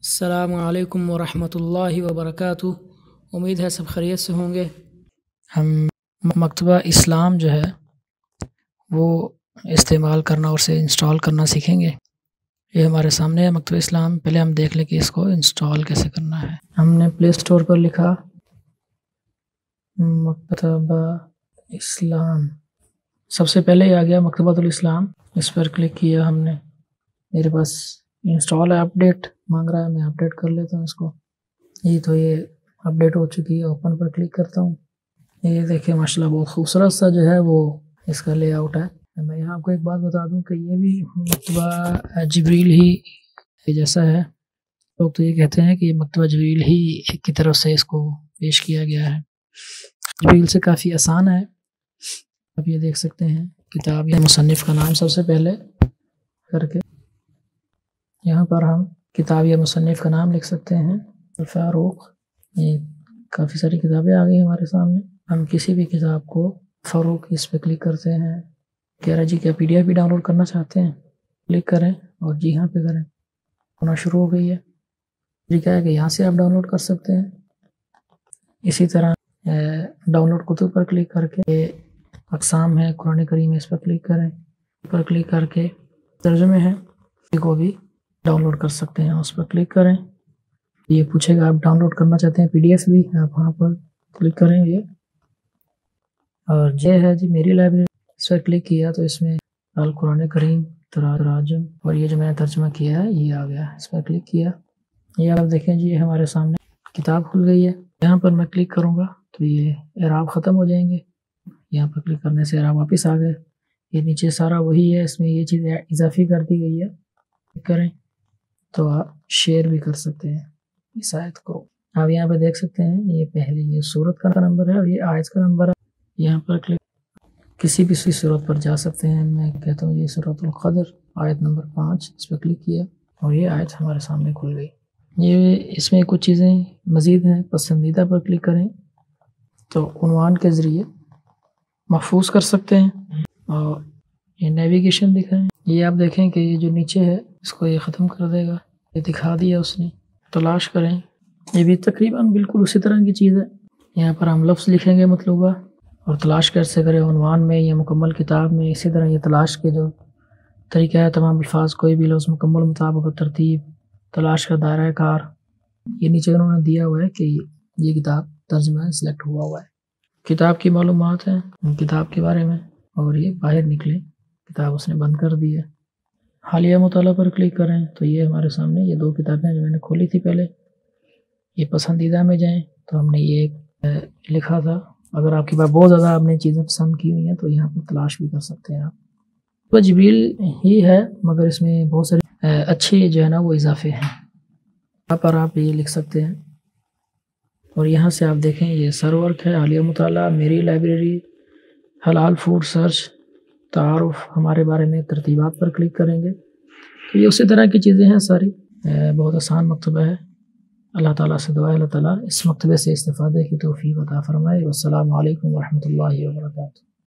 السلام علیکم ورحمۃ اللہ وبرکاتہ۔ امید ہے سب خیریت سے ہوں گے۔ ہم مکتبہ اسلام جو ہے وہ استعمال کرنا اور اسے انسٹال کرنا سیکھیں گے۔ یہ ہمارے سامنے ہے مکتبہ اسلام۔ پہلے ہم دیکھ لیں کہ اس کو انسٹال کیسے کرنا ہے۔ ہم نے پلے اسٹور پر لکھا مکتبہ اسلام، سب سے پہلے آ گیا مکتبۃ الاسلام، اس پر کلک کیا ہم نے۔ میرے پاس انسٹال ہے، اپڈیٹ مانگ رہا ہے، میں اپڈیٹ کر لیتا ہوں اس کو۔ یہ اپڈیٹ ہو چکی ہے، اوپن پر کلک کرتا ہوں۔ یہ دیکھیں ماشاءاللہ بہت خوبصورت سا جو ہے وہ اس کا لے آؤٹ ہے۔ میں یہاں آپ کو ایک بات بتا دوں کہ یہ بھی مکتبہ جبریل ہی جیسا ہے۔ لوگ تو یہ کہتے ہیں کہ یہ مکتبہ جبریل ہی کی طرف سے اس کو پیش کیا گیا ہے۔ جبریل سے کافی آسان ہے۔ آپ یہ دیکھ سکتے ہیں کتاب یا مصنف کا نام سب سے پہلے کر کے یہاں پر ہم کتاب یا مصنف کا نام لکھ سکتے ہیں۔ فاروق، یہ کافی ساری کتابیں آ گئی ہمارے سامنے۔ ہم کسی بھی کتاب کو فاروق اس پہ کلک کرتے ہیں۔ کہہ رہا جی کیا PDF بھی ڈاؤن لوڈ کرنا چاہتے ہیں؟ کلک کریں اور جی ہاں پہ کریں، ہونا شروع ہو گئی ہے۔ جی کیا ہے کہ یہاں سے آپ ڈاؤن لوڈ کر سکتے ہیں۔ اسی طرح ڈاؤن لوڈ کتب پر کلک کر کے اقسام ہے قرآن کریم، اس پر کلک کریں، پر کلک کر کے ترجمے ہیں کو بھی ڈاؤن لوڈ کر سکتے ہیں، اس پر کلک کریں۔ یہ پوچھے گا آپ ڈاؤن لوڈ کرنا چاہتے ہیں PDF بھی، آپ وہاں پر کلک کریں یہ، اور یہ ہے جی میری لائبریری، اس پر کلک کیا تو اس میں القرآن کریم تراجم اور یہ جو میں نے ترجمہ کیا ہے یہ آ گیا۔ اس پر کلک کیا، یہ آپ دیکھیں جی یہ ہمارے سامنے کتاب کھل گئی ہے۔ یہاں پر میں کلک کروں گا تو یہ اعراب ختم ہو جائیں گے۔ یہاں پر کلک کرنے سے اعراب واپس آ گئے۔ یہ نیچے سارا وہی ہے، اس میں یہ چیز اضافی کر دی گئی ہے۔ کلک کریں تو آپ شیئر بھی کر سکتے ہیں اس آیت کو۔ آپ یہاں پہ دیکھ سکتے ہیں یہ پہلے یہ سورت کا نمبر ہے اور یہ آیت کا نمبر ہے۔ یہاں پر کلک کسی بھی سورت پر جا سکتے ہیں۔ میں کہتا ہوں یہ سورۃ القدر آیت نمبر 5، اس پہ کلک کیا اور یہ آیت ہمارے سامنے کھل گئی۔ یہ اس میں کچھ چیزیں مزید ہیں، پسندیدہ پر کلک کریں تو عنوان کے ذریعے محفوظ کر سکتے ہیں، اور یہ نیویگیشن دکھائیں۔ یہ آپ دیکھیں کہ یہ جو نیچے ہے اس کو یہ ختم کر دے گا، یہ دکھا دیا اس نے۔ تلاش کریں، یہ بھی تقریباً بالکل اسی طرح کی چیز ہے۔ یہاں پر ہم لفظ لکھیں گے مطلوبہ اور تلاش کیسے کریں عنوان میں یا مکمل کتاب میں۔ اسی طرح یہ تلاش کے جو طریقہ ہے، تمام الفاظ کوئی بھی لفظ مکمل مطابق و ترتیب، تلاش کا دائرہ کار، یہ نیچے انہوں نے دیا ہوا ہے کہ یہ کتاب ترجمہ سلیکٹ ہوا ہوا ہے۔ کتاب کی معلومات ہیں کتاب کے بارے میں، اور یہ باہر نکلیں، کتاب اس نے بند کر دی ہے۔ حالیہ مطالعہ پر کلک کریں تو یہ ہمارے سامنے یہ 2 کتابیں جو میں نے کھولی تھی پہلے، یہ پسندیدہ میں جائیں تو ہم نے یہ لکھا تھا۔ اگر آپ کے پاس بہت زیادہ آپ نے چیزیں پسند کی ہوئی ہیں تو یہاں پر تلاش بھی کر سکتے ہیں آپ۔ تو جبریل ہی ہے مگر اس میں بہت سارے اچھے جو ہے نا وہ اضافے ہیں، یہاں پر آپ یہ لکھ سکتے ہیں۔ اور یہاں سے آپ دیکھیں یہ سرورک ہے، حالیہ مطالعہ، میری لائبریری، حلال فوڈ سرچ، تعارف، ہمارے بارے میں، ترتیبات پر کلک کریں گے تو یہ اسی طرح کی چیزیں ہیں ساری۔ بہت آسان مکتبہ ہے۔ اللہ تعالیٰ سے دعا ہے اللہ تعالیٰ اس مکتبے سے استفادے کی توفیق عطا فرمائے۔ والسلام علیکم ورحمۃ اللہ وبرکاتہ۔